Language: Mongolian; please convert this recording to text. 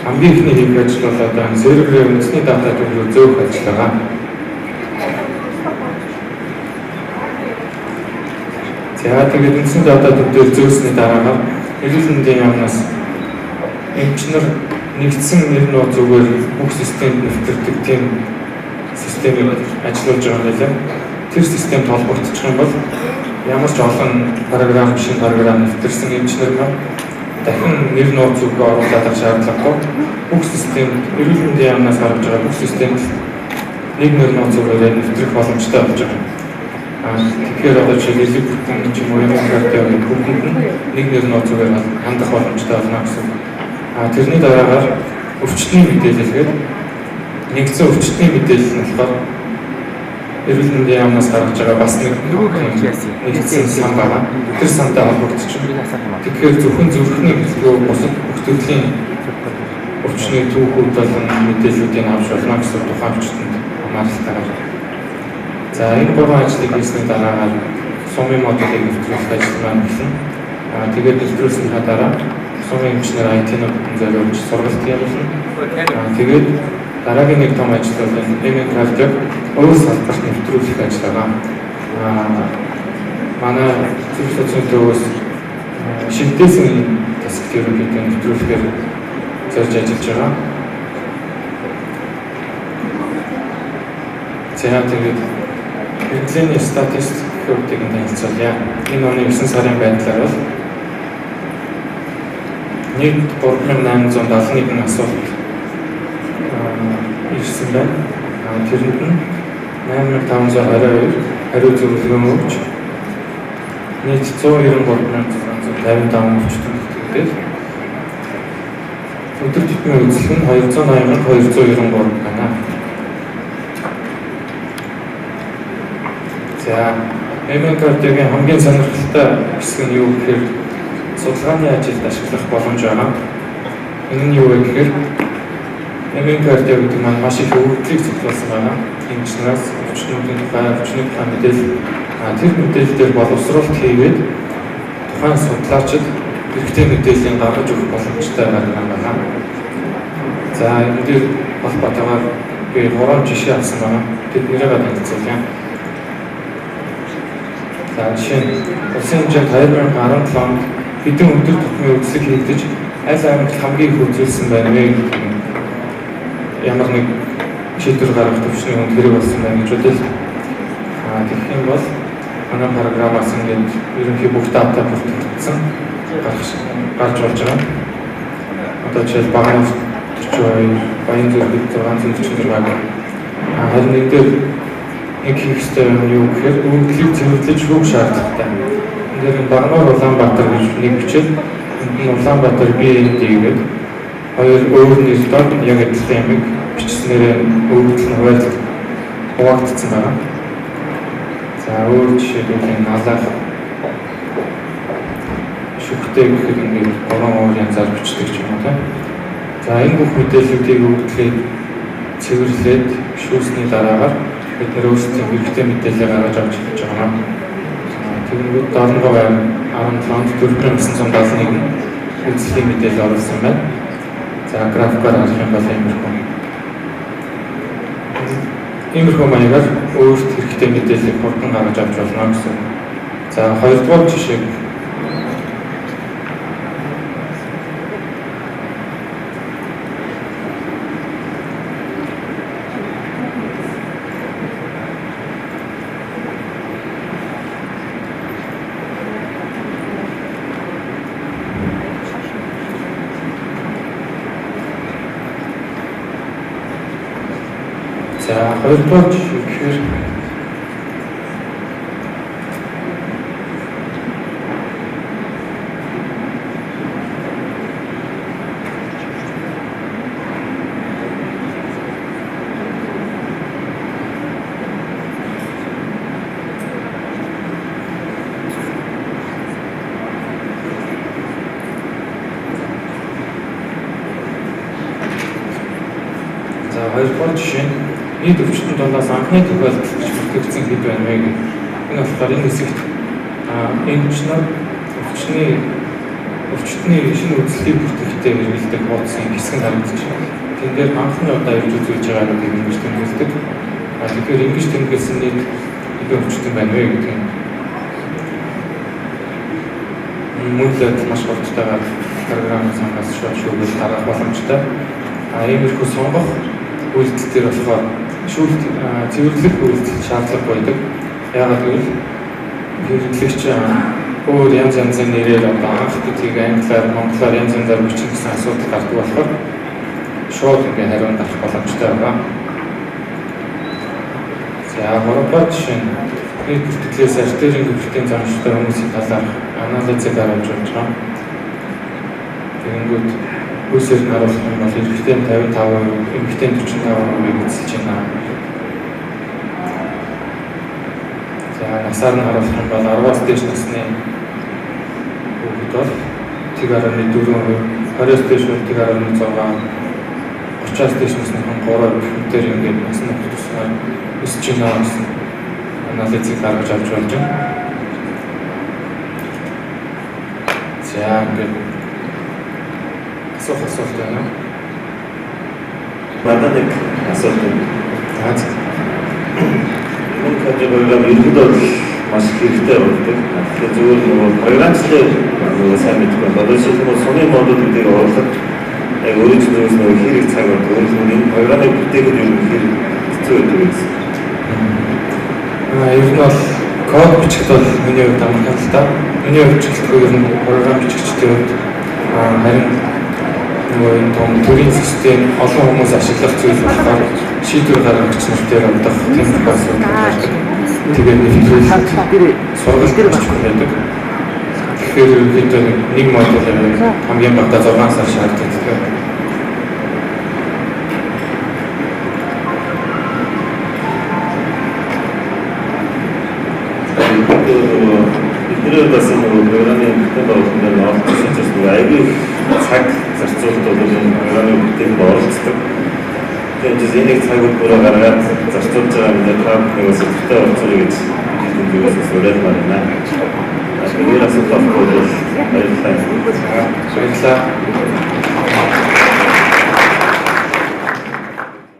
хамгийн ихний хийх ажил бол одоо энэ серверийн үндэсний дата төгрөг зөөх ажил байгаа. За тэгээд үндсэн дата төгрөг зөөсний дараагаар эрүүл мэндийн яамнаас эмчнэр нэгдсэн нэр нууц зүгээр бүх системд нэвтэрдэг тийм системийг ажиллуулж байгаа юм лээ. Тэр системд холбогдчих юм бол ямар ч олон програм, шинэ програм нэвтэрсэн эмчнэр маань дахин нэр нууцыг оруулах шаардлагагүй. Бүх системд эрүүл мэндийн яамнаас гарч байгаа бүх системд нэг нэр нууцыг нэвтрэх боломжтой болж байгаа. Тэгэхээр одоо чиглэлийг бүтэн ч юм уу юм хэрэгтэй бүгдэнд нэг нэр нууцаар хандах боломжтой болно гэсэн. Тэрний дараагаар өвчтний мэдээлэл гээд нэгдсэн өвчтний мэдээлэл нь болохоор эрүүл мэндийн яамнаас гаргаж байгаа бас нэгдсэн сан байгаа. Тэр сантай холбогдчихно. Тэгэхээр зөвхөн зүрхний хэлбэрээр бусад бүх төрлийн өвчний түүхүүд болон мэдээллүүдийг авч болно гэсэн тухайн өвчтөнд хамааралтайгаар. За энэ гурван ажлыг хийсний дараагаар сумын модулыг нэвтрүүлэх ажил маань эхэлнэ. Тэгээд нэвтрүүлсэнийхаа дараа сумын эмчнэр IT-нуудын зориулж сургалт явуулна. Тэгээд дараагийн нэг том ажил бол эмийн кардиог өөр салбарт нэвтрүүлэх ажил байгаа. Манай зөвлөлт зөвлөс шилдээсэн таск ерөнхийдөө нэвтрүүлэхээр зорж ажиллаж байгаа. За тэгээд хэрэглээний статистикуудыг танилцуулъя. Энэ оны 9 сарын байдлаар бол нийт 3871 асуулт ирсэн байна. Тэрэнд нь 8522 хариу зөвлөгөө өгч нийт 193,655 өвчтөн бүртгэгдээд өдөр тутмын үзэл нь 280,293 байна. За, эмийн кардиогийн хамгийн сонирхолтой хэсэг нь юу гэхээр судалгааны ажилд ашиглах боломж байгаа. Энэ нь юу вэ гэхээр эмийн кардио гэдэг маань маш их өвчлийг цуглуулсан байгаа. Эмчнээс өвчтнүүдийн тухай мэдээлэл тэр мэдээлэл дээр боловсруулалт хийгээд тухайн судлаачид хэрэгтэй мэдээллийг гаргаж өгөх боломжтой байгаа. За, энэ дээр холбоотойгоор би 3 жишээ авсан байна. Тэднийг танилцуулъя. За, жишээ нь улсын хэмжээнд 2017 онд хэдэн өдөр тутмын үзлэг хийгдэж аль аймагт хамгийн их үзүүлсэн байна вэ гэдэг ямар нэг шийдвэр гаргах төвчний хүнд хэрэг болсон байна гэж бодъё. Тэгэх юм бол манай програмаас ингээд ерөнхий бүх дата бүртгэгдсэн гарч болж байгаа. Одоо жишээл багийн 42, баян зөвлөлт 646 байгаа. Харин энэ дээр нэг хийх ёстой юм юу гэхээр үйлдэлийг цэвэрлэж өгөх шаардлагатай. Энд дээр Багнуур Улаанбаатар гэж нэг бичээд энд нь Улаанбаатар BND гэдэг хоёр өөр нэрээр яг адилхан ямиг бичснээр үйлдэл нь хуваагдсан байна. За өөр жишээлбэл энэ алаах шүхтэй гэхэд ингээд 3 янзаар бичдэг ч юм уу тийм. За энэ бүх мэдээллүүдийг үйлдэлийг цэвэрлээд шүүсний дараагаар бид нэр өөрсдийн хэрэгтэй мэдээлэл гаргаж авч хийж байгаа. Тэгвэл Дорногов 17 онд 4971 үйлчлэгийн мэдээлэл оруулсан байна. За графикаар харах юм бол иймэрхүү маягаар өөрсд хэрэгтэй мэдээллийг хурдан гаргаж авч болно гэсэн. За хоёрдугаар жишээ хоёрдугаар жишээ гэхээр хоёрдугаар жишээ нь нийт өвчтөнд дундаас анхны тохиолдолд бүртгэгдсэн хэд байна вэ гэх. Энэ болохоор энэ хэсэгт эмчнэр өвчний өвчтний шинэ үзлийг бүртгэхдээ хэрэглэдэг хуудсын хэсэг нь харагдаж байна. Тэн дээр анхны удаа ирж үзүүлж байгаа нь ингэж тэмдэглэдэг. Тэгэхээр ингэж тэмдэглэсэн нийт хэдэн өвчтөн байна вэ гэдэг нь мөн л маш хурдтайгаар програмын сангаас шүүгэл дараах боломжтой. Иймэрхүү сонгох үйлдэл дээр болохоор цэвэрлэх үйлдэл шаардлага байдаг. Яагаад гэвэл хэрэглэгч өөр янз янзын нэрээр анх гэдгийг англиар, монголоор янз янзаар бичих гэсэн асуудал гардаг болохоор шууд ингээ хариунд авах боломжтой байгаа. За гуравдугаар жишээ нь нийт бүртгэлээс артерийн гүйлтийн замшигтай хүмүүсийн талаар анализыг харуулж байгаа. Тэгэнгүүт үсээр нь харуулах юм бол эрэгтэй 55%, эмэгтэй 45% эзэлж байна. За насаар нь харуулах юм бол 10-аас дээш насны хүүхэд бол 1.4%, 20-аас дээш бол 1.6%, 30-аас дээш насныхан 3% гэмтээр ингээд насны тусгаар өсөж байна гэсэн анализыг гаргаж авч болж байна. За ингээд асуулт байна. Надад нэг асуулт байна. Энэ програм ерөнхийдөө маш хэрэгтэй болдог. Тэгэхээр зөвхөн нөгөө програмчлал нөгөө сайн мэдгүй болоод шилхэн суны модулуудыг оруулах яг өөрийнхөө нөгөө хэрэг цаг болдог. Энэ програмыг бүтээхэд ер нь хэрэг хэцүү байдаг гэсэн. Ер нь бол код бичихд бол миний хувьд амархан л та. Миний хувьд ч гэхгүй ер нь програм бичигчдийн хувьд харин нөгөө энэ том төрийн систем олон хүмүүс ашиглах зүйл болохоор шийдвэр гаргагч нартай одох тийм асуудал байдаг. Тэгээд нэвтрүүлэлт сургалт дээр байдаг. Тэгэхээр ерөнхийдөө нэг модуль хамгийн багадаа 6 сар шаарддаг. Бидний бас нөгөө програмын бүтээн байгуулалтанд оролцсон ч гэсэн аягүй цаг зарцуулалт бол энэ програмын бүтээнд оролцдог. Тэгээд энийг цагууд бүрээ гаргаад зарцуулж байгаа юм дээр нэг сэтгэлтэй орцуулъя гэж хэлсэн зүйлээс уриалмаар байна. Тэгэхээр асуулт авах бол баярлалаа.